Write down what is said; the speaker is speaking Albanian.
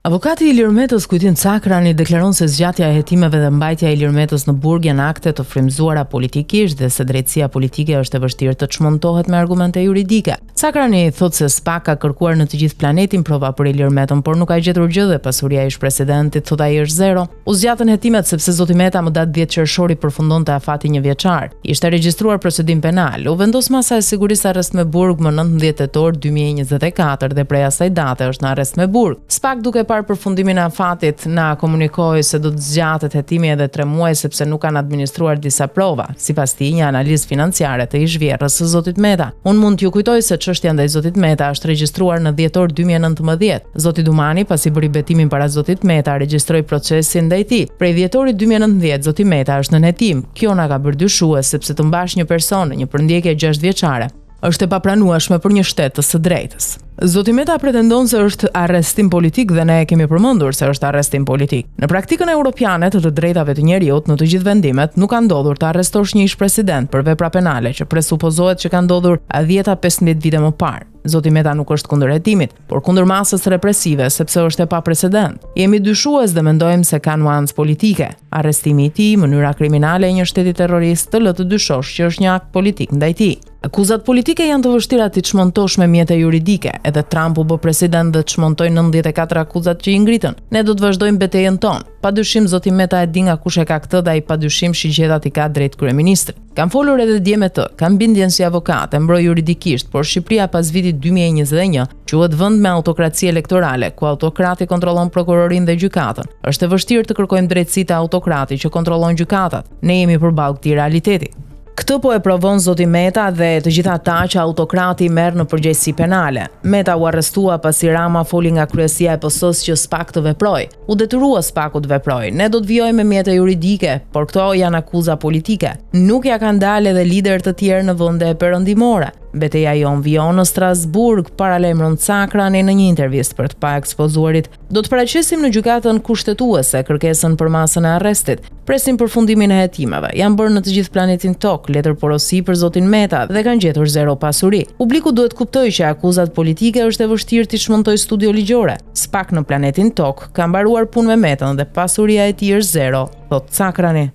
Avokati i Ilir Metës Kujtim Cakrani deklaron se zgjatja e hetimeve dhe mbajtja e Ilir Metës në burg janë akte të frymëzuara politikisht dhe se drejtësia politike është e vështirë të çmontohet me argumente juridike. Cakrani thotë se SPAK ka kërkuar në të gjithë planetin prova për Ilir Metën, por nuk ka gjetur gjë dhe pasuria e ish-presidentit thotë ai është zero. U zgjatën hetimet sepse zoti Meta më datë 10 qershori përfundonte afati 1 vjeçar. Ishte regjistruar procedim penal. U vendos masa e sigurisë arrest me burg më 19 tetor 2024 dhe prej asaj date është në arrest me burg. SPAK duke parë përfundimin e afatit na komunikoi se do të zgjatet hetimi edhe 3 muaj sepse nuk kanë administruar disa prova, sipas tij një analizë financiare të ish-vjerrës së zotit Meta. Unë mund t'ju kujtoj se çështja ndaj zotit Meta është regjistruar në dhjetor 2019. Zoti Dumani, pasi bëri betimin para zotit Meta, regjistroi procesin ndaj tij. Prej dhjetorit 2019 zoti Meta është në hetim. Kjo na ka bërë dyshues sepse të mbash një person në një përndjekje 6 vjeçare është e papranueshme për një shtet të së drejtës. Zoti Meta pretendon se është arrestim politik dhe ne e kemi përmendur se është arrestim politik. Në praktikën europiane të të drejtave të njerëzit në të gjithë vendimet nuk ka ndodhur të arrestosh një ish-president për vepra penale që presupozohet që ka ndodhur 10-15 vite më parë. Zoti Meta nuk është kundër hetimit, por kundër masës represive sepse është e paprecedent. Jemi dyshues dhe mendojmë se ka nuancë politike. Arrestimi i tij, mënyra kriminale e një shteti terrorist të lë të dyshosh që është një akt politik ndaj tij. Akuzat politike janë të vështira të çmontosh me mjete juridike. Edhe Trump u bë president dhe çmontoi 94 akuzat që i ngritën. Ne do të vazhdojmë betejën tonë. Padyshim zoti Meta e di nga kush e ka këtë dhe ai padyshim shigjetat i ka drejt kryeministrit. Kam folur edhe dje me të, kam bindjen si avokat, e mbroj juridikisht, por Shqipëria pas vitit 2021 quhet vend me autokraci elektorale, ku autokrati kontrollon prokurorinë dhe gjykatën. Është e vështirë të kërkojmë drejtësi te autokrati që kontrollon gjykatat. Ne jemi përballë këtij realiteti. Këtë po e provon zoti Meta dhe të gjitha ata që autokrati merr në përgjegjësi penale. Meta u arrestua pasi Rama foli nga kryesia e PS-s që SPAK të veproj. U detyrua SPAK-u të veproj. Ne do të vijojmë me mjete juridike, por këto janë akuza politike. Nuk ja kanë dalë edhe lider të tjerë në vende perëndimore. Betejë jon vijon në Strasburg, paralajmëron Cakrani në një intervistë për të paekspozuarit. Do të paraqesim në gjykatën kushtetuese kërkesën për masën e arrestit. Presim përfundimin e hetimeve. Janë bërë në të gjithë planetin Tok, letër porosi për zotin Meta dhe kanë gjetur zero pasuri. Publiku duhet kuptojë që akuzat politike është e vështirë të çmontojë studio ligjore. SPAK në planetin Tok ka mbaruar punë me Metën dhe pasuria e tij është zero, thot Cakrani.